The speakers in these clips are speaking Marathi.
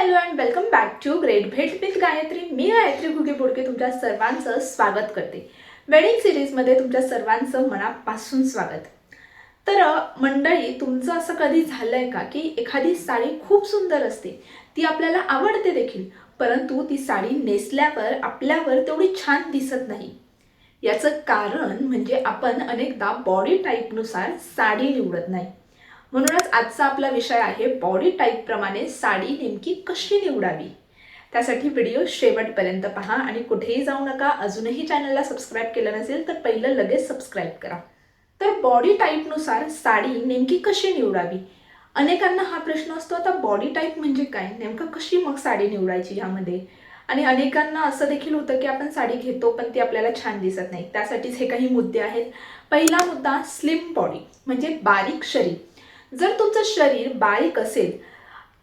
Hello and welcome back to great भेट विथ गायत्री. मी गायत्री घुगे बोडके तुमच्या सर्वांचं स्वागत करते. वेडिंग सिरीजमध्ये तुमच्या सर्वांचं मनापासून स्वागत. तर मंडळी, तुमचं असं कधी झालंय का की एखादी साडी खूप सुंदर असते, ती आपल्याला आवडते देखील, परंतु ती साडी नेसल्यावर आपल्यावर तेवढी छान दिसत नाही. याचं कारण म्हणजे आपण अनेकदा बॉडी टाईपनुसार साडी निवडत नाही. म्हणूनच आजचा आपला विषय आहे बॉडी टाईपप्रमाणे साडी नेमकी कशी निवडावी. त्यासाठी व्हिडिओ शेवटपर्यंत पहा आणि कुठेही जाऊ नका. अजूनही चॅनलला सबस्क्राईब केलं नसेल तर पहिलं लगेच सबस्क्राईब करा. तर बॉडी टाईपनुसार साडी नेमकी कशी निवडावी, अनेकांना हा प्रश्न असतो. आता बॉडी टाईप म्हणजे काय, नेमकं कशी मग साडी निवडायची यामध्ये. आणि अनेकांना असं देखील होतं की आपण साडी घेतो पण ती आपल्याला छान दिसत नाही. त्यासाठीच हे काही मुद्दे आहेत. पहिला मुद्दा, स्लिम बॉडी म्हणजे बारीक शरीर. जर तुमचं शरीर बारीक असेल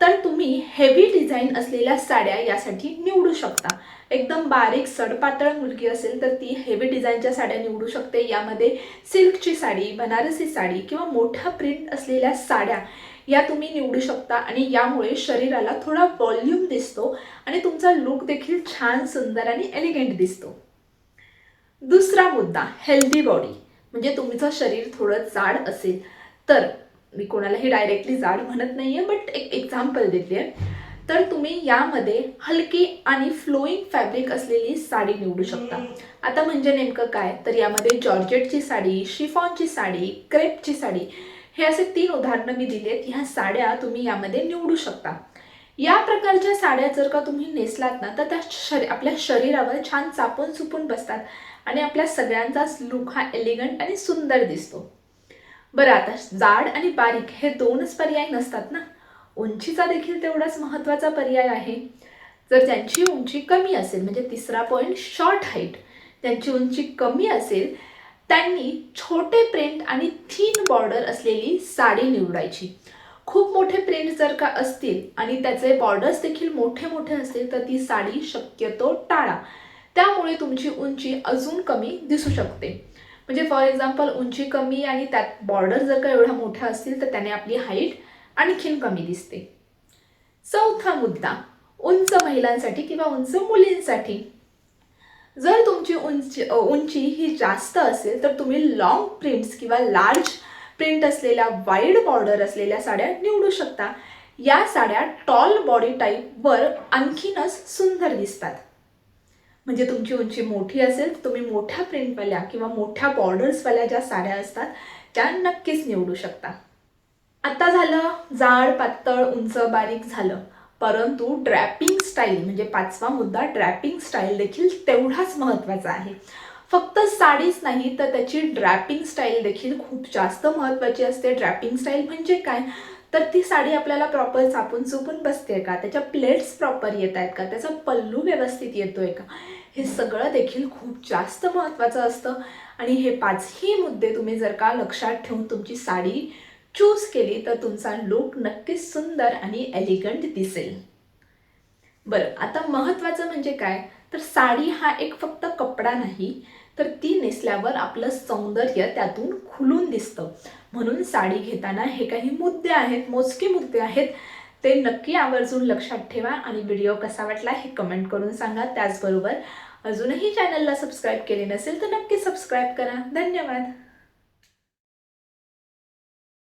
तर तुम्ही हेवी डिझाईन असलेल्या साड्या यासाठी निवडू शकता. एकदम बारीक सडपातळ मुलगी असेल तर ती हेवी डिझाईनच्या साड्या निवडू शकते. यामध्ये सिल्कची साडी, बनारसी साडी किंवा मोठा प्रिंट असलेल्या साड्या या तुम्ही निवडू शकता आणि यामुळे शरीराला थोडा व्हॉल्यूम दिसतो आणि तुमचा लुक देखील छान, सुंदर आणि एलिगंट दिसतो. दुसरा मुद्दा, हेल्दी बॉडी म्हणजे तुमचं शरीर थोडं जाड असेल तर, मी कोणालाही डायरेक्टली जाड म्हणत नाहीये बट एक एक्झाम्पल देते, तर तुम्ही यामध्ये हलकी आणि फ्लोईंग फॅब्रिक असलेली साडी निवडू शकता. आता म्हणजे नेमकं काय, तर यामध्ये जॉर्जेटची साडी, शिफॉनची साडी, क्रेपची साडी, हे असे 3 उदाहरणं मी दिलेत. ह्या साड्या तुम्ही यामध्ये निवडू शकता. या प्रकारच्या साड्या जर का तुम्ही नेसलात ना तर त्या आपल्या शरीरावर छान चापून चुपून बसतात आणि आपल्या सगळ्यांचाच लुक हा एलिगंट आणि सुंदर दिसतो. बरं, आता जाड आणि बारीक हे 2च पर्याय नसतात ना, उंचीचा देखील तेवढाच महत्त्वाचा पर्याय आहे. जर त्यांची उंची कमी असेल, म्हणजे तिसरा पॉईंट, शॉर्ट हाईट, त्यांची उंची कमी असेल, त्यांनी छोटे प्रिंट आणि थीन बॉर्डर असलेली साडी निवडायची. खूप मोठे प्रिंट जर का असतील आणि त्याचे बॉर्डर्स देखील मोठे मोठे असतील तर ती साडी शक्यतो टाळा. त्यामुळे तुमची उंची अजून कमी दिसू शकते. म्हणजे फॉर एक्झाम्पल, उंची कमी आणि त्यात बॉर्डर जर का एवढ्या मोठ्या असतील तर त्याने आपली हाईट आणखीन कमी दिसते. चौथा मुद्दा, उंच महिलांसाठी किंवा उंच मुलींसाठी. जर तुमची उंची ही जास्त असेल तर तुम्ही लॉंग प्रिंट्स किंवा लार्ज प्रिंट असलेल्या, वाईड बॉर्डर असलेल्या साड्या निवडू शकता. या साड्या टॉल बॉडी टाईपवर आणखीनच सुंदर दिसतात. म्हणजे तुमची उंची मोठी असेल तर तुम्ही मोठ्या प्रिंटवाल्या किंवा मोठ्या बॉर्डर्सवाल्या ज्या साड्या असतात त्या नक्कीच निवडू शकता. आता झालं जाड, पातळ, उंच, बारीक झालं, परंतु ड्रॅपिंग स्टाईल म्हणजे 5वा मुद्दा, ड्रॅपिंग स्टाईल देखील तेवढाच महत्त्वाचा आहे. फक्त साडीच नाही तर त्याची ड्रॅपिंग स्टाईल देखील खूप जास्त महत्त्वाची असते. ड्रॅपिंग स्टाईल म्हणजे काय, तर ती साडी आपल्याला प्रॉपर चापून चुपून बसते का, त्याच्या प्लेट्स प्रॉपर येत आहेत का, त्याचा पल्लू व्यवस्थित येतोय का, हे सगळं देखील खूप जास्त महत्त्वाचं असतं. आणि हे 5ही मुद्दे तुम्ही जर का लक्षात ठेवून तुमची साडी चूज केली तर तुमचा लुक नक्कीच सुंदर आणि एलिगंट दिसेल. बरं, आता महत्त्वाचं म्हणजे काय, तर साडी हा एक फक्त कपडा नाही, तर ती नेसल्यावर आपलं सौंदर्य त्यातून खुलून दिसतं. म्हणून साडी घेताना हे काही मुद्दे आहेत, मोजके मुद्दे आहेत, ते नक्की आवर्जून लक्षात ठेवा. आणि व्हिडिओ कसा वाटला हे कमेंट करून सांगा. त्याचबरोबर अजूनही चॅनलला सबस्क्राईब केले नसेल तर नक्की सबस्क्राईब करा. धन्यवाद.